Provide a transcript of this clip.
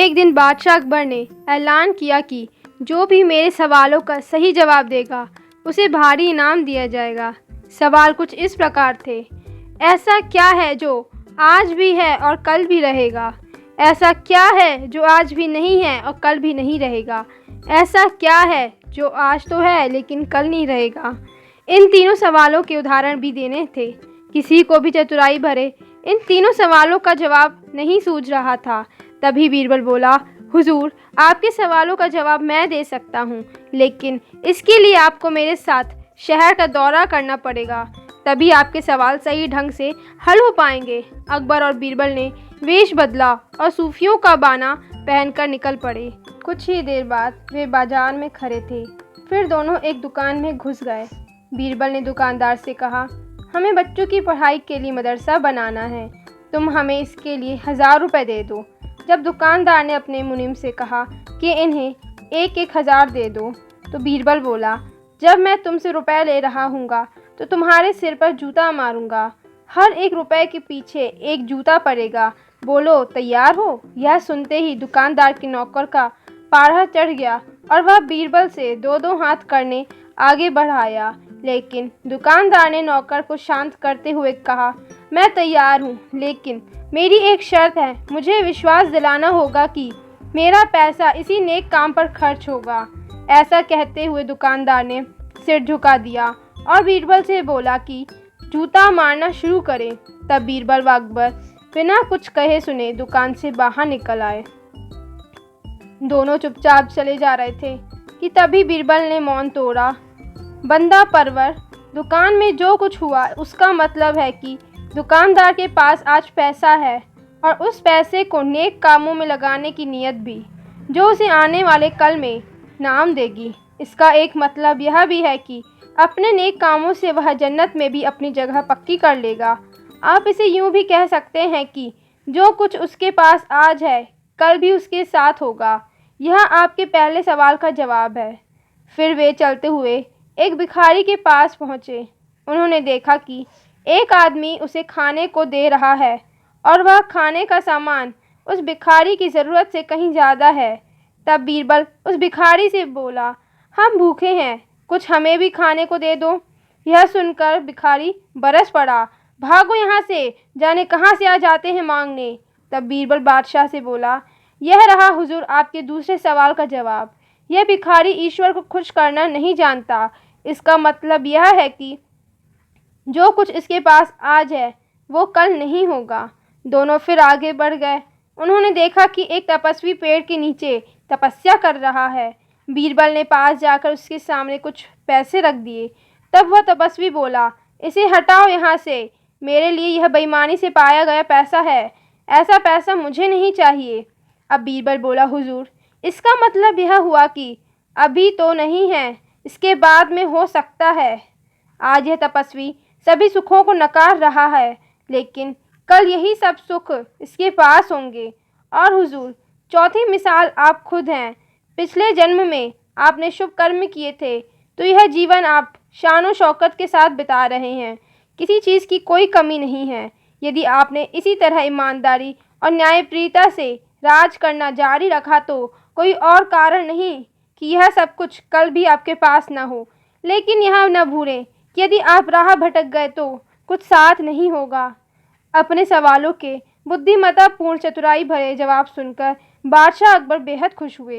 एक दिन बादशाह अकबर ने ऐलान किया कि जो भी मेरे सवालों का सही जवाब देगा उसे भारी इनाम दिया जाएगा। सवाल कुछ इस प्रकार थे। ऐसा क्या है जो आज भी है और कल भी रहेगा? ऐसा क्या है जो आज भी नहीं है और कल भी नहीं रहेगा? ऐसा क्या है जो आज तो है लेकिन कल नहीं रहेगा? इन तीनों सवालों के उदाहरण भी देने थे। किसी को भी चतुराई भरे इन तीनों सवालों का जवाब नहीं सूझ रहा था। तभी बीरबल बोला, हुजूर, आपके सवालों का जवाब मैं दे सकता हूँ, लेकिन इसके लिए आपको मेरे साथ शहर का दौरा करना पड़ेगा। तभी आपके सवाल सही ढंग से हल हो पाएंगे। अकबर और बीरबल ने वेश बदला और सूफियों का बाना पहनकर निकल पड़े। कुछ ही देर बाद वे बाजार में खड़े थे। फिर दोनों एक दुकान में घुस गए। बीरबल ने दुकानदार से कहा, हमें बच्चों की पढ़ाई के लिए मदरसा बनाना है, तुम हमें इसके लिए 1000 रुपये दे दो। जब दुकानदार ने अपने मुनीम से कहा कि इन्हें 1-1000 दे दो, तो बीरबल बोला, जब मैं तुमसे रुपए ले रहा हूँगा तो तुम्हारे सिर पर जूता मारूंगा। हर 1 रुपए के पीछे 1 जूता पड़ेगा। बोलो, तैयार हो? यह सुनते ही दुकानदार के नौकर का पारा चढ़ गया और वह बीरबल से 2-2 हाथ करने आगे बढ़ाया। लेकिन दुकानदार ने नौकर को शांत करते हुए कहा, मैं तैयार हूँ, लेकिन मेरी एक शर्त है। मुझे विश्वास दिलाना होगा कि मेरा पैसा इसी नेक काम पर खर्च होगा। ऐसा कहते हुए दुकानदार ने सिर झुका दिया और बीरबल से बोला कि जूता मारना शुरू करें। तब बीरबल व अकबर बिना कुछ कहे सुने दुकान से बाहर निकल आए। दोनों चुपचाप चले जा रहे थे कि तभी बीरबल ने मौन तोड़ा। बंदा परवर, दुकान में जो कुछ हुआ उसका मतलब है कि दुकानदार के पास आज पैसा है और उस पैसे को नेक कामों में लगाने की नीयत भी, जो उसे आने वाले कल में नाम देगी। इसका एक मतलब यह भी है कि अपने नेक कामों से वह जन्नत में भी अपनी जगह पक्की कर लेगा। आप इसे यूं भी कह सकते हैं कि जो कुछ उसके पास आज है कल भी उसके साथ होगा। यह आपके पहले सवाल का जवाब है। फिर वे चलते हुए एक भिखारी के पास पहुँचे। उन्होंने देखा कि एक आदमी उसे खाने को दे रहा है और वह खाने का सामान उस भिखारी की ज़रूरत से कहीं ज़्यादा है। तब बीरबल उस भिखारी से बोला, हम भूखे हैं, कुछ हमें भी खाने को दे दो। यह सुनकर भिखारी बरस पड़ा, भागो यहाँ से, जाने कहाँ से आ जाते हैं मांगने। तब बीरबल बादशाह से बोला, यह रहा हुजूर आपके दूसरे सवाल का जवाब। यह भिखारी ईश्वर को खुश करना नहीं जानता। इसका मतलब यह है कि जो कुछ इसके पास आज है वो कल नहीं होगा। दोनों फिर आगे बढ़ गए। उन्होंने देखा कि एक तपस्वी पेड़ के नीचे तपस्या कर रहा है। बीरबल ने पास जाकर उसके सामने कुछ पैसे रख दिए। तब वह तपस्वी बोला, इसे हटाओ यहाँ से, मेरे लिए यह बेईमानी से पाया गया पैसा है, ऐसा पैसा मुझे नहीं चाहिए। अब बीरबल बोला, हुजूर, इसका मतलब यह हुआ कि अभी तो नहीं है, इसके बाद में हो सकता है। आज यह तपस्वी सभी सुखों को नकार रहा है, लेकिन कल यही सब सुख इसके पास होंगे। और हुजूर, चौथी मिसाल आप खुद हैं। पिछले जन्म में आपने शुभ कर्म किए थे, तो यह जीवन आप शान व शौकत के साथ बिता रहे हैं। किसी चीज़ की कोई कमी नहीं है। यदि आपने इसी तरह ईमानदारी और न्यायप्रियता से राज करना जारी रखा तो कोई और कारण नहीं कि यह सब कुछ कल भी आपके पास न हो। लेकिन यह न भूलें कि यदि आप राह भटक गए तो कुछ साथ नहीं होगा। अपने सवालों के बुद्धिमत्तापूर्ण चतुराई भरे जवाब सुनकर बादशाह अकबर बेहद खुश हुए।